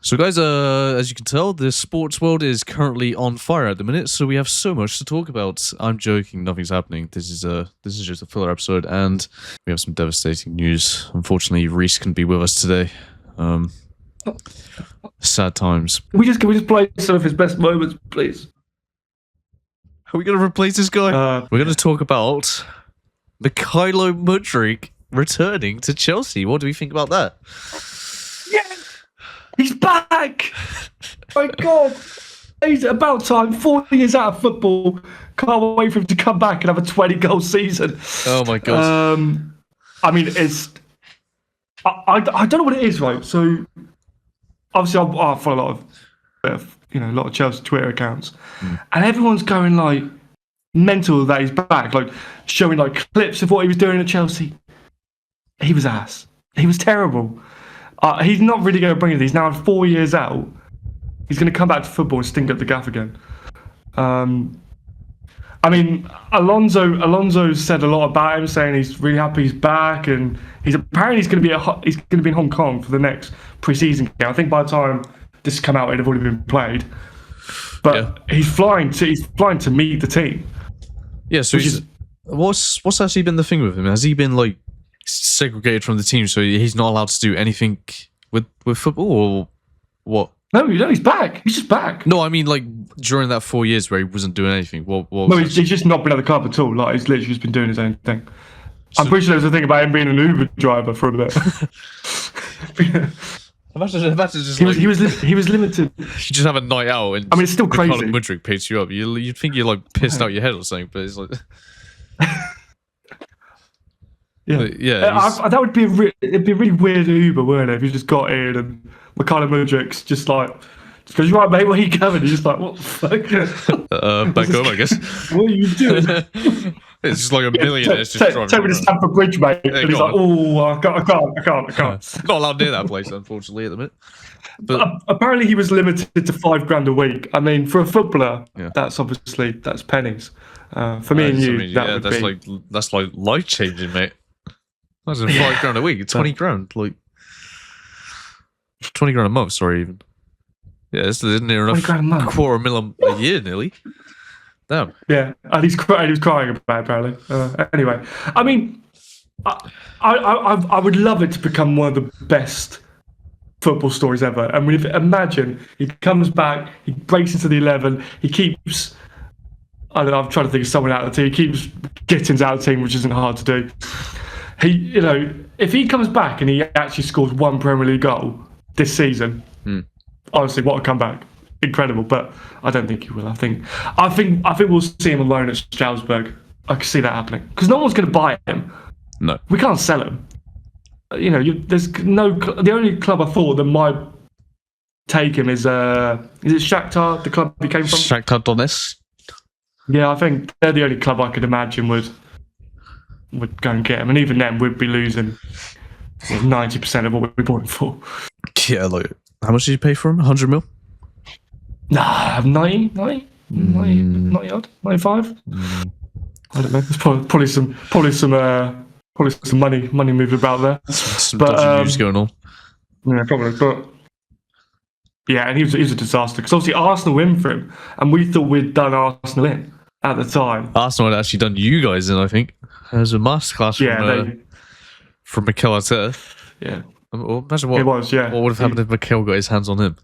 So, guys, as you can tell, the sports world is currently on fire at the minute. So we have so much to talk about. I'm joking, nothing's happening. This is just a filler episode, and we have some devastating news. Unfortunately, Reese couldn't be with us today. Sad times. Can we just play some of his best moments, please? Are we going to replace this guy? We're going to talk about Mykhailo Mudryk returning to Chelsea. What do we think about that? Yeah, he's back! My God, it's about time. 4 years out of football. Can't wait for him to come back and have a 20-goal season. Oh my God. I mean, it's. I don't know what it is, right? So, obviously, I follow a lot of Chelsea Twitter accounts, and everyone's going like mental that he's back, like showing like clips of what he was doing at Chelsea. He was ass. He was terrible. He's not really going to bring it. He's now 4 years out. He's going to come back to football and stink up the gaff again. I mean, Alonso said a lot about him, saying he's really happy he's back, and he's going to be in Hong Kong for the next pre-season game. I think by the time this has come out, it'd have already been played. But he's flying to meet the team. Yeah. So what's actually been the thing with him? Has he been like segregated from the team, so he's not allowed to do anything with football, or what? No, he's back. He's just back. No, I mean like during that 4 years where he wasn't doing anything. No, he's just not been at the club at all. Like he's literally just been doing his own thing. So, I'm pretty sure there's a thing about him being an Uber driver for a bit. Imagine just he was limited. You just have a night out, and I mean, it's still crazy. Mykhailo Mudryk picks you up. You'd think you're like pissed out your head or something, but it's like. That would be it'd be a really weird Uber, wouldn't it? If you just got in and Mykhailo Mudryk's just goes, right, mate, where are you coming? You're just like, what the fuck? Back home, I guess. What are you doing? It's just like a millionaire just driving. Take me to Stamford Bridge, mate. And he's like, oh, I can't. Not allowed near that place, unfortunately, at the minute. But apparently, he was limited to $5,000 a week. I mean, for a footballer, that's pennies. For me and you, that's like life changing, mate. That's $5,000 a week. 20 grand, like 20 grand a month. Sorry, even. Yeah, this is near enough. $250,000 a year, nearly. Damn. Yeah, and he was crying about it, apparently. Anyway, I mean, I would love it to become one of the best football stories ever. I mean, imagine he comes back, he breaks into the 11, he keeps. I don't know. I'm trying to think of someone out of the team. He keeps Gittins out of the team, which isn't hard to do. If he comes back and he actually scores one Premier League goal this season, honestly, what a comeback! Incredible. But I don't think he will. I think we'll see him alone at Strasbourg. I can see that happening because no one's going to buy him. No, we can't sell him. There's no. The only club I thought that might take him is it Shakhtar, the club he came from? Shakhtar Donetsk. Yeah, I think they're the only club I could imagine would go and get him, and even then we'd be losing 90% of what we bought him for. Yeah, like how much did you pay for him? 100 mil? Nah, 90 odd, 95. I don't know. There's probably some money moving about there. Some dodgy news going on. Yeah, probably, but. Yeah, and he was a disaster because obviously Arsenal win for him, and we thought we'd done Arsenal in at the time. Arsenal had actually done you guys in, I think. It was a masterclass from Mikel Arteta. Yeah. Well, imagine what would have happened if Mikel got his hands on him.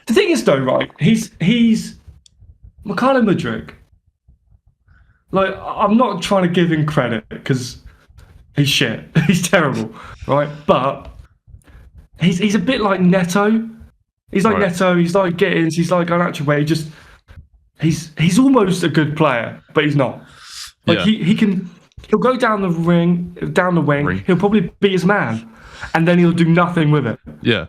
The thing is, though, right? He's Mykhailo Mudryk. Like, I'm not trying to give him credit because he's shit. He's terrible, right? But he's a bit like Neto. He's like Neto, he's like Gittins, he's like Garnacho, where he's almost a good player, but he's not. Like he'll go down the wing, he'll probably beat his man, and then he'll do nothing with it. Yeah.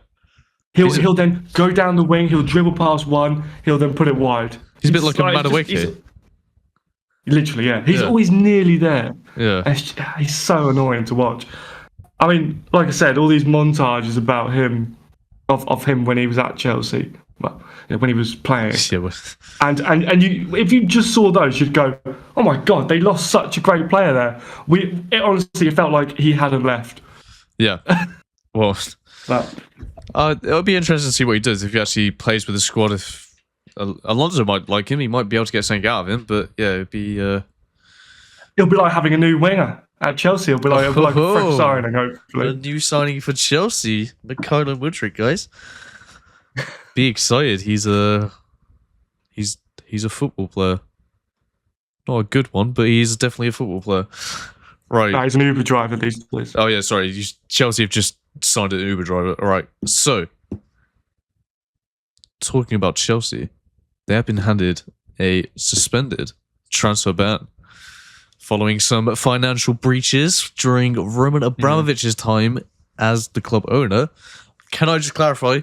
He'll then go down the wing, he'll dribble past one, he'll then put it wide. He's a bit like a Madueke. Literally, yeah. He's always nearly there. Yeah. He's so annoying to watch. I mean, like I said, all these montages about him of him when he was at Chelsea, when he was playing, and you, if you just saw those, you'd go, "Oh my God, they lost such a great player there." It honestly felt like he hadn't left. Yeah, Well, But it'll be interesting to see what he does if he actually plays with the squad. If Alonso might like him, he might be able to get something out of him. But yeah, it'd be. it'll be like having a new winger at Chelsea. It'll be like a fresh signing, A hopefully. new signing for Chelsea, Mykhailo Mudryk, guys. Be excited. He's a football player. Not a good one, but he's definitely a football player. Right. No, he's an Uber driver these days. Oh yeah, sorry. Chelsea have just signed an Uber driver. All right. So, talking about Chelsea, they have been handed a suspended transfer ban following some financial breaches during Roman Abramovich's time as the club owner. Can I just clarify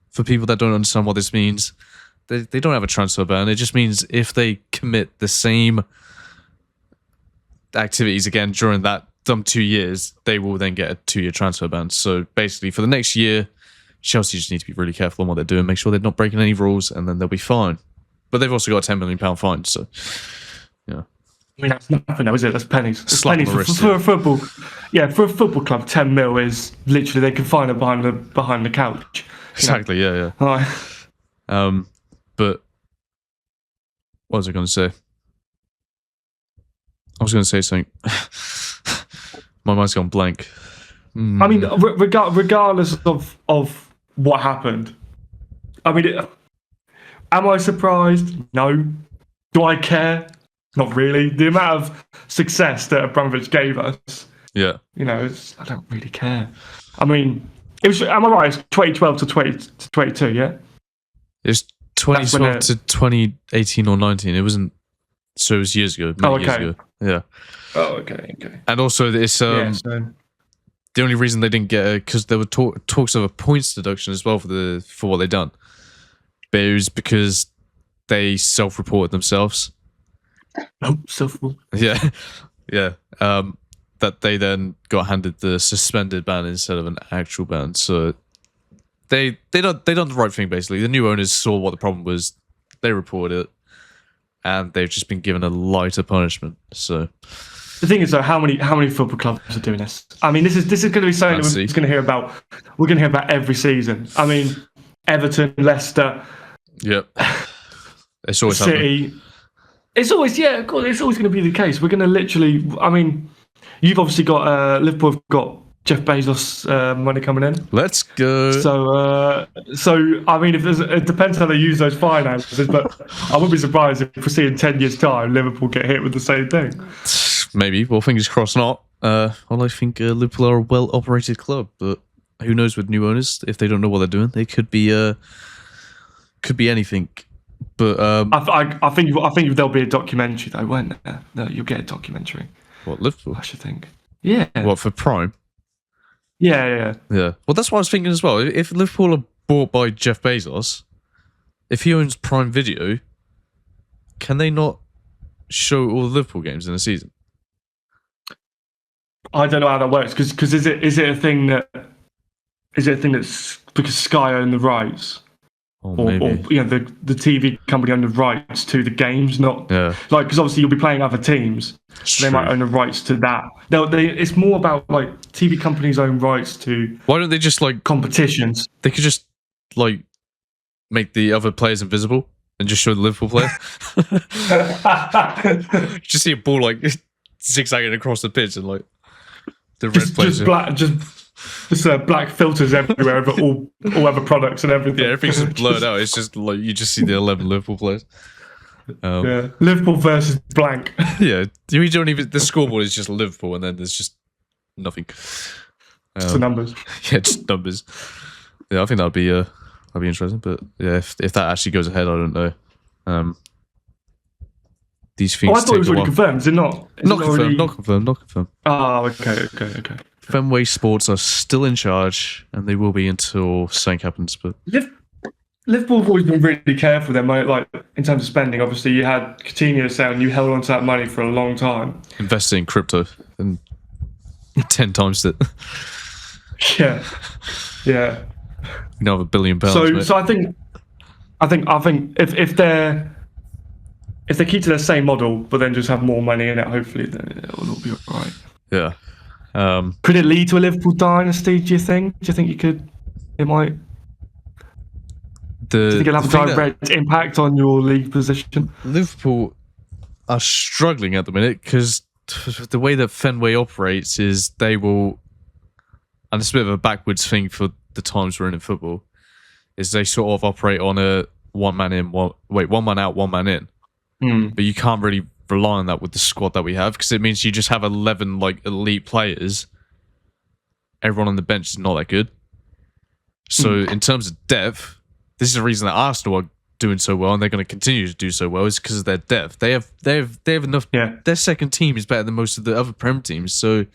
for people that don't understand what this means? They don't have a transfer ban. It just means if they commit the same activities again during that 2 years, they will then get a 2-year transfer ban. So basically, for the next year, Chelsea just need to be really careful on what they're doing, make sure they're not breaking any rules, and then they'll be fine. But they've also got a £10 million fine, so yeah. I mean, that's nothing, though, is it? That's pennies. It's Slap on pennies the wrist, for a football. Yeah, for a football club, 10 mil is literally they can find it behind the couch. Exactly. Yeah. All right. But what was I going to say? I was going to say something. My mind's gone blank. I mean, regardless of what happened, I mean, am I surprised? No. Do I care? Not really. The amount of success that Abramovich gave us, Yeah. I don't really care. I mean, it was. Am I right? It's 2012 to 2022. Yeah. It's 2012 to 2018 or 19. It wasn't. So it was years ago. Years ago. Yeah. Oh, okay. And also, it's the only reason they didn't get it because there were talks of a points deduction as well for what they done, but it was because they self-reported themselves. Oh, self-report. Yeah. That they then got handed the suspended ban instead of an actual ban. So they done the right thing basically. The new owners saw what the problem was, they reported it, and they've just been given a lighter punishment. So the thing is, though, how many football clubs are doing this? I mean, this is going to be something that we're going to hear about. We're going to hear about every season. I mean, Everton, Leicester. Yep. It's always City. happening. It's always it's always going to be the case. We're going to literally. I mean, you've obviously got Liverpool have got Jeff Bezos money coming in. Let's go. So I mean, it depends how they use those finances, but I wouldn't be surprised if we see in 10 years' time Liverpool get hit with the same thing. Maybe. Well, fingers crossed not. Well, I think Liverpool are a well-operated club, but who knows with new owners? If they don't know what they're doing, they could be anything. But I think there'll be a documentary though, won't there? No, you'll get a documentary. What, Liverpool? I should think. Yeah. What, for Prime? Yeah. Well, that's what I was thinking as well. If Liverpool are bought by Jeff Bezos, if he owns Prime Video, can they not show all the Liverpool games in a season? I don't know how that works because is it a thing that's because Sky own the rights, or the TV company own the rights to the games, not like because obviously you'll be playing other teams, so they might own the rights to that. It's more about like TV companies own rights to. Why don't they just like competitions? They could just like make the other players invisible and just show the Liverpool player. Just see a ball like zigzagging across the pitch and like. Just black filters everywhere over all other products and everything. Yeah, everything's just blurred out. It's just like you just see the 11 Liverpool players. Liverpool versus blank. Yeah, we don't even. The scoreboard is just Liverpool, and then there's just nothing. Just the numbers. Yeah, just numbers. Yeah, I think that'd be interesting. But yeah, if that actually goes ahead, I don't know. These things. Oh, I thought it was already confirmed. Is it not? Not confirmed. Oh, okay. Fenway Sports are still in charge, and they will be until something happens. But Liverpool have always been really careful. Their money, like in terms of spending. Obviously, you had Coutinho saying you held on to that money for a long time. Invested in crypto and 10 times it. Yeah. You know, £1 billion. So I think if they keep to their same model, but then just have more money in it, hopefully, then it will all be all right. Yeah. Could it lead to a Liverpool dynasty? Do you think? Do you think it might? Do you think it'll have a direct impact on your league position? Liverpool are struggling at the minute because the way that Fenway operates is they will, and it's a bit of a backwards thing for the times we're in football, is they sort of operate on a one man out, one man in. But you can't really rely on that with the squad that we have because it means you just have 11 like elite players. Everyone on the bench is not that good. So in terms of depth, this is the reason that Arsenal are doing so well and they're going to continue to do so well is because of their depth. They have enough. Yeah. Their second team is better than most of the other Prem teams. So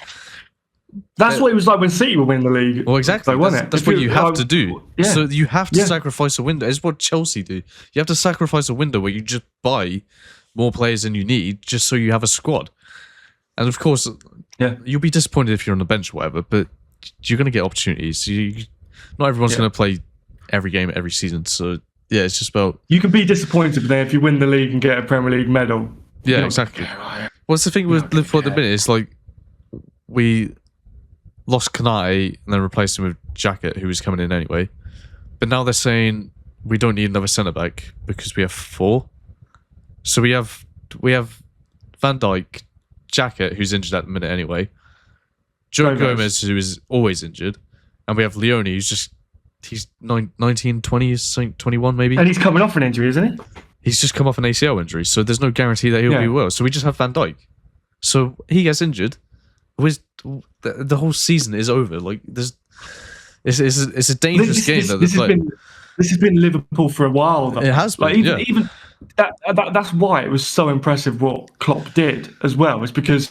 that's what it was like when City were winning the league. Well, exactly. That's what you have to do. Yeah. So you have to sacrifice a window. It's what Chelsea do. You have to sacrifice a window where you just buy more players than you need just so you have a squad. And of course, you'll be disappointed if you're on the bench or whatever, but you're going to get opportunities. Not everyone's going to play every game, every season. So, yeah, it's just about... You can be disappointed, but then if you win the league and get a Premier League medal... Yeah, exactly. What's the thing with Liverpool at the minute? It's like we lost Kanate and then replaced him with Jacket, who was coming in anyway. But now they're saying we don't need another centre-back because we have 4. So we have Van Dijk, Jacket, who's injured at the minute anyway, Joe Gomez, who is always injured, and we have Leone, he's 19, 20, 21 maybe. And he's coming off an injury, isn't he? He's just come off an ACL injury, so there's no guarantee that he'll be well. So we just have Van Dijk. So he gets injured. The whole season is over. Like it's a dangerous game that they're playing. This has been Liverpool for a while, though. It has been. Like, even that's why it was so impressive what Klopp did as well. Is because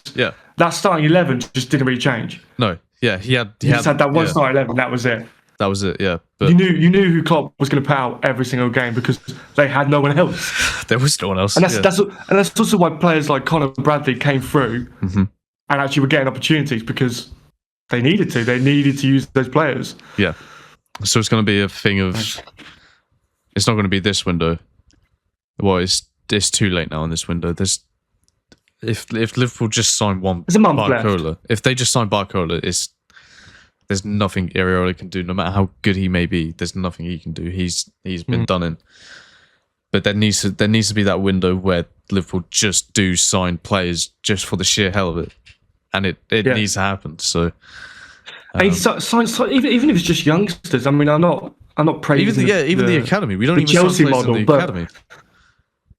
that starting 11 just didn't really change. No, he just had that one starting 11. That was it. That was it. Yeah, but you knew who Klopp was going to put out every single game because they had no one else. There was no one else, and that's also why players like Conor Bradley came through and actually were getting opportunities because they needed to. They needed to use those players. Yeah. So it's going to be a thing of. It's not going to be this window. Well, it's too late now in this window. If Liverpool just sign one Barcola, if they just sign Barcola, there's nothing Areola can do. No matter how good he may be, there's nothing he can do. He's been done in. But there needs to be that window where Liverpool just do sign players just for the sheer hell of it, and it needs to happen. So, even if it's just youngsters. I mean, I'm not praising even the academy. We don't even Chelsea sign players model, in the academy.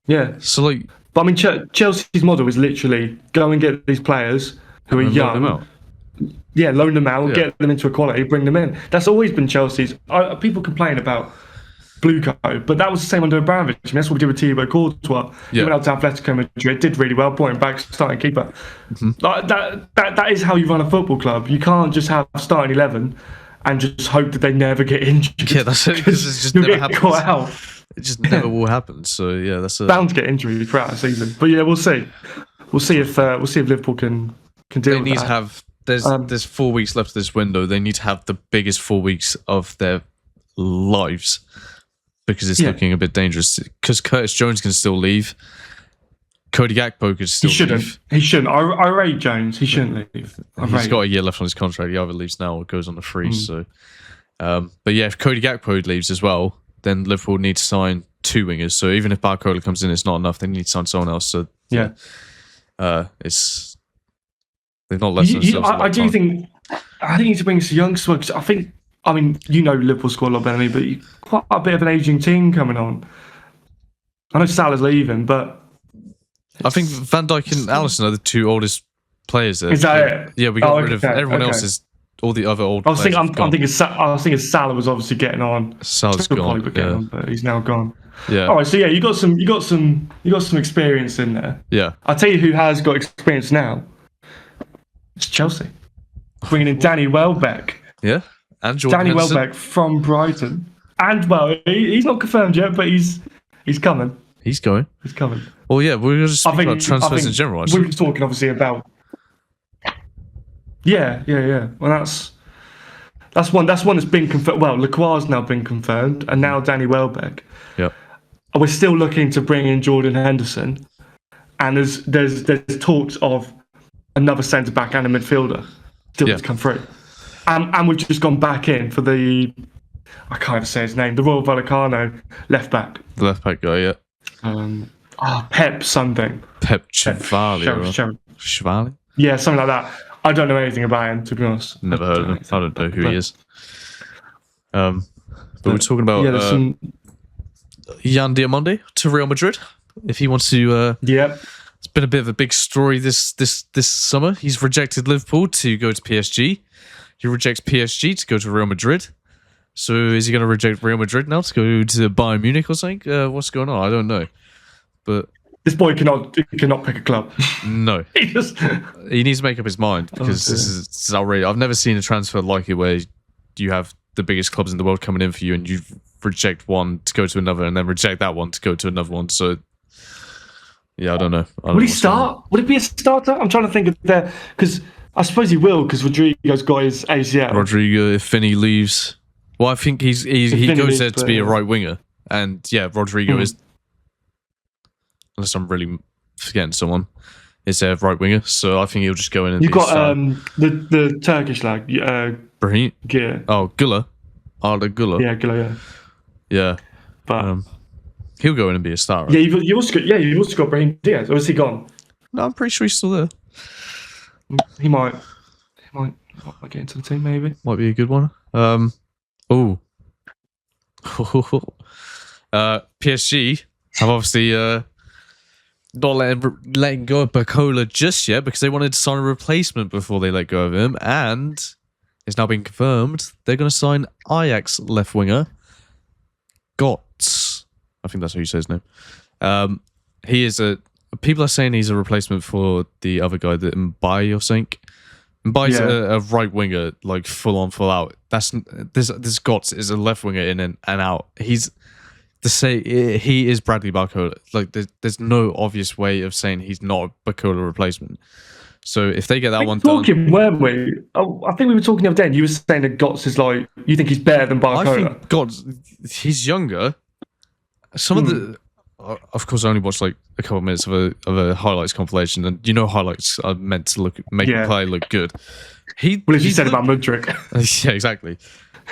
Yeah. So like, but I mean, Chelsea's model is literally go and get these players who are young. Yeah, loan them out, get them into equality, bring them in. That's always been Chelsea's. People complain about blue code, but that was the same under Abramovich. I mean, that's what we did with Thibaut Courtois. He went out to Atletico Madrid, did really well, brought him back, starting keeper. Like, that is how you run a football club. You can't just have starting 11 and just hope that they never get injured. Yeah, that's it. Because it just never happens. Caught out. It just never will happen. So yeah, that's bound to get injured throughout the season. But yeah, we'll see. We'll see if Liverpool can deal with that. There's 4 weeks left of this window. They need to have the biggest 4 weeks of their lives because it's looking a bit dangerous. Because Curtis Jones can still leave. Cody Gakpo could still leave. He shouldn't. I rate Jones. He shouldn't leave. He's got a year left on his contract. He either leaves now or goes on a free. So, but yeah, if Cody Gakpo leaves as well, then Liverpool need to sign 2 wingers. So even if Barcola comes in, it's not enough. They need to sign someone else. So it's. They've not left themselves. I think you need to bring some youngsters. I mean, you know Liverpool squad a lot better than me, but quite a bit of an aging team coming on. I know Salah's leaving, but I think Van Dijk and Alisson are the 2 oldest players there. Is that it? Yeah, we got rid of everyone else. Is all the other old. I was thinking Salah was obviously getting on. Salah's gone, but he's now gone. Yeah. All right. So yeah, you got some experience in there. Yeah. I'll tell you who has got experience now. It's Chelsea. Bringing in Danny Welbeck. Yeah. And Jordan Danny Henderson. Welbeck from Brighton. And, well, he's not confirmed yet, but he's coming. He's going. He's coming. Well, yeah, we're going to speak about transfers in general, actually. We were talking, obviously, about... Yeah. Well, that's one that's been confirmed. Well, Lacroix's now been confirmed, and now Danny Welbeck. Yep. We're still looking to bring in Jordan Henderson, and there's talks of another centre-back and a midfielder. still to come through. And we've just gone back in for the, I can't even say his name, the Royal Vallecano left back. The left back guy, yeah. Pep something. Pep Chevalier? Yeah, something like that. I don't know anything about him, to be honest. Never heard of him. I don't know who he is. But we're talking about Jan Diomande to Real Madrid. If he wants to... It's been a bit of a big story this summer. He's rejected Liverpool to go to PSG. He rejects PSG to go to Real Madrid. So is he going to reject Real Madrid now to go to Bayern Munich or something? What's going on? I don't know. But this boy cannot pick a club. No. He needs to make up his mind, because this is outrageous. I've never seen a transfer like it where you have the biggest clubs in the world coming in for you and you reject one to go to another and then reject that one to go to another one. So yeah, I don't know. Will he start? Would it be a starter? I'm trying to think of there, because I suppose he will, because Rodrigo's got his ACL. Rodrigo, if Finney leaves, well, I think he goes there to be a right winger, and yeah, Rodrigo is, unless I'm really forgetting someone, is a right winger. So I think he'll just go in and you've got the Turkish lad, Brahim. Yeah. Oh, Gula, Arda Gula. Yeah, Gula. Yeah, but he'll go in and be a star. Right? Yeah, you also got Brahim Diaz. Or is he gone? No, I'm pretty sure he's still there. He might get into the team, maybe. Might be a good one. PSG have obviously not letting go of Bacola just yet, because they wanted to sign a replacement before they let go of him, and it's now been confirmed they're going to sign Ajax left winger Götze. I think that's how you say his name. He is people are saying he's a replacement for the other guy, that Mbaye or something. Mbaye's a right winger, like full on, full out. This Götze is a left winger in and out. He is Bradley Barcola. Like there's no obvious way of saying he's not a Barcola replacement. So if they get that one done, weren't we? Oh, I think we were talking the other day, and you were saying that Götze is like, you think he's better than Barcola. I think Götze, he's younger. Some of the, of course, I only watched like a couple of minutes of a highlights compilation, and highlights are meant to make a player look good. As you said about Mudryk. Yeah, exactly.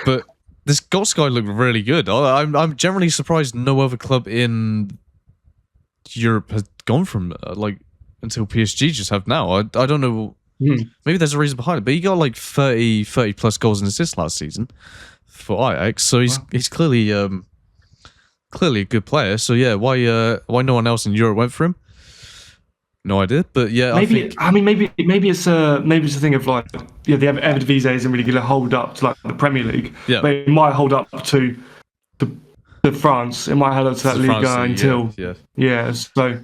But this Götze guy looked really good. I'm generally surprised no other club in Europe has gone from until PSG just have now. I don't know. Maybe there's a reason behind it, but he got like 30 plus goals and assists last season for Ajax, so he's clearly a good player. So yeah, why no one else in Europe went for him? No idea, but yeah, maybe it's a thing of like, the Eredivisie isn't really going to hold up to like the Premier League. Yeah, but it might hold up to France. It might hold up to that Liga until So,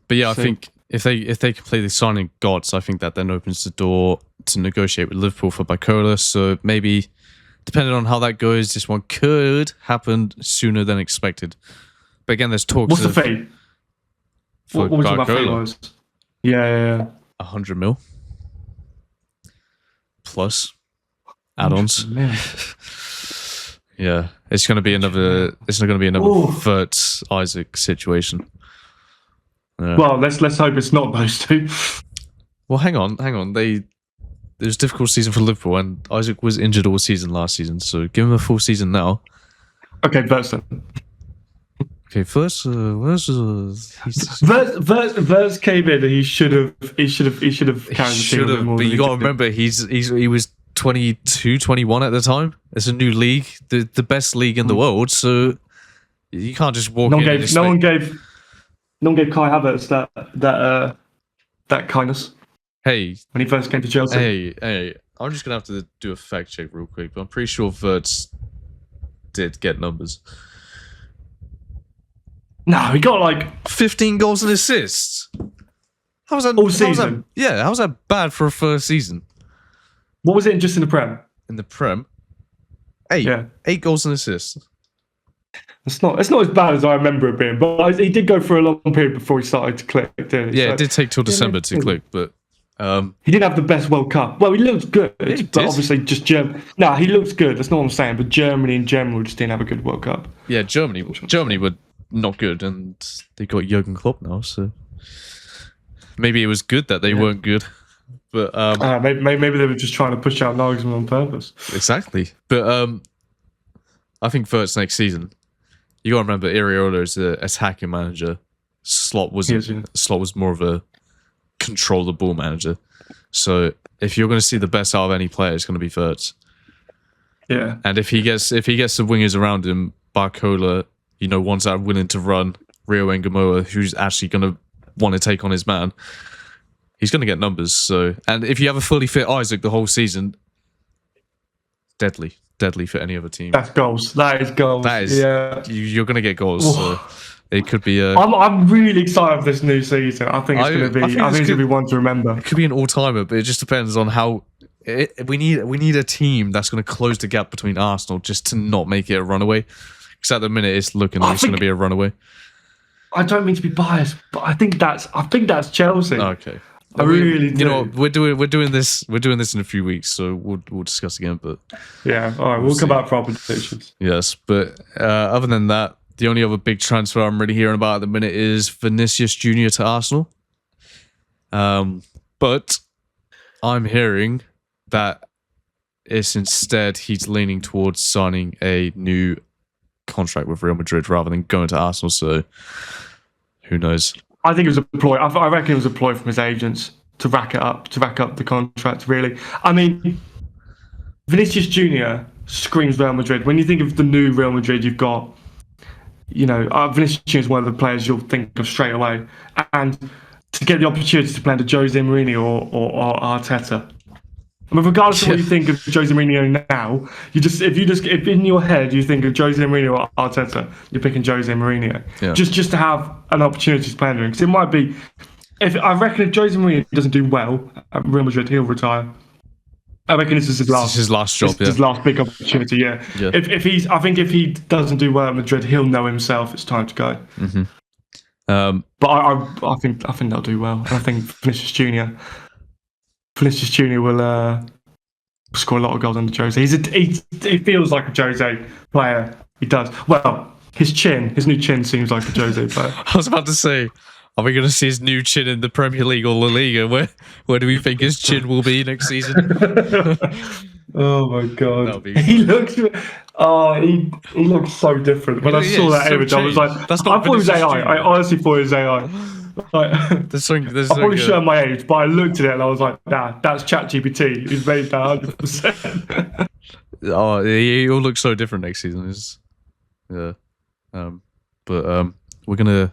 but yeah, I think if they completely signing Götze, I think that then opens the door to negotiate with Liverpool for Barcola. So maybe, depending on how that goes, this one could happen sooner than expected. But again, there's talks. What's the fee? What was your fee was? Yeah. 100 mil plus add-ons. Yeah, it's going to be another. It's not going to be another Wirtz Isaac situation. Yeah. Well, let's hope it's not those two. Well, hang on. It was a difficult season for Liverpool, and Isaac was injured all season last season. So give him a full season now. Okay, Wirtz then. Okay, Wirtz came in and he should have carried the team. But you got to remember, he was 22, 21 at the time. It's a new league, the best league in the world. So you can't just walk in. No one gave Kai Havertz that kindness. Hey, when he first came to Chelsea. Hey, I'm just gonna have to do a fact check real quick, but I'm pretty sure Wirtz did get numbers. No, he got like 15 goals and assists. How was that all season? How was that bad for a first season? What was it just in the Prem? In the Prem, 8 goals and assists. It's not as bad as I remember it being, but he did go for a long period before he started to click, didn't he? Yeah, it did take till December to click, but he didn't have the best World Cup. Well, he looked good, but obviously just Germany. No, he looked good. That's not what I'm saying. But Germany in general just didn't have a good World Cup. Yeah, Germany were not good, and they got Jurgen Klopp now, so maybe it was good that they weren't good. But maybe they were just trying to push out Nagelsmann on purpose. exactly. But I think Wirtz next season, you got to remember Iraola is an attacking manager. Slot was more of a control the ball manager. So if you're going to see the best out of any player, it's going to be Wirtz. Yeah. And if he gets the wingers around him, Barcola, ones that are willing to run, Rio Ngamoa, who's actually going to want to take on his man, he's going to get numbers. So, and if you have a fully fit Isaac the whole season, deadly for any other team. That's goals. That is goals. That is. Yeah. You're going to get goals. So it could be. I'm really excited for this new season. I think it's going to be. I think it's going to be one to remember. It could be an all-timer, but it just depends on how. We need a team that's going to close the gap between Arsenal just to not make it a runaway. Because at the minute it's looking like it's going to be a runaway. I don't mean to be biased, but I think that's Chelsea. Okay. I really do. You know, we're doing this in a few weeks, so we'll discuss again. But yeah, all right, we'll come back for our predictions. Yes, but other than that, the only other big transfer I'm really hearing about at the minute is Vinicius Junior to Arsenal. But I'm hearing that it's instead he's leaning towards signing a new contract with Real Madrid rather than going to Arsenal. So who knows? I think it was a ploy. I reckon it was a ploy from his agents to rack up the contract. Really, I mean, Vinicius Junior screams Real Madrid. When you think of the new Real Madrid, you've got, Vinicius Junior is one of the players you'll think of straight away, and to get the opportunity to play under Jose Mourinho or Arteta. I mean, regardless of what you think of Jose Mourinho now, if in your head you think of Jose Mourinho or Arteta, you're picking Jose Mourinho. Yeah. Just to have an opportunity to play under him. Because it might be, if Jose Mourinho doesn't do well at Real Madrid, he'll retire. I reckon this is his last job. His last big opportunity. Yeah. If he doesn't do well at Madrid, he'll know himself. It's time to go. Mm-hmm. But I think they'll do well. I think Vinicius Junior will score a lot of goals under Jose. He feels like a Jose player. He does. Well, his new chin seems like a Jose player. I was about to say, are we going to see his new chin in the Premier League or La Liga? Where do we think his chin will be next season? Oh my god, he looks so different. When I saw that image, I was like, I thought it was AI. I honestly thought it was AI. Like, I'm probably showing my age, but I looked at it and I was like, nah, that's ChatGPT. He's made that 100%. Oh, he'll look so different next season. But we're gonna,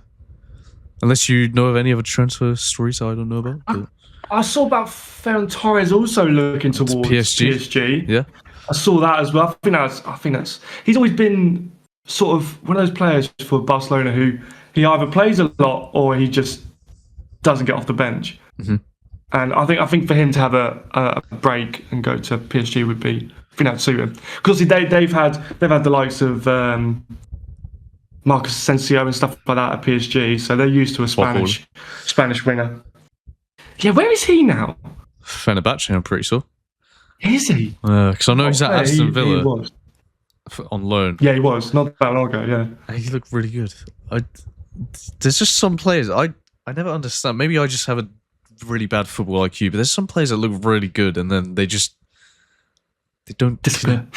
unless you know of any other transfer stories I don't know about. But I saw about Ferran Torres also looking towards PSG. Yeah, I saw that as well. I think that's he's always been sort of one of those players for Barcelona who he either plays a lot or he just doesn't get off the bench. Mm-hmm. And I think for him to have a break and go to PSG would be, I think that'd suit him. Because they've had the likes of Marcus Asensio and stuff like that at PSG, so they're used to a Spanish winger. Yeah, where is he now? Fenerbahce, I'm pretty sure. Is he? Because I know he's at Aston Villa. He was. On loan. Yeah, he was. Not that long ago, yeah. And he looked really good. There's just some players I never understand. Maybe I just have a really bad football IQ, but there's some players that look really good and then they just disappear.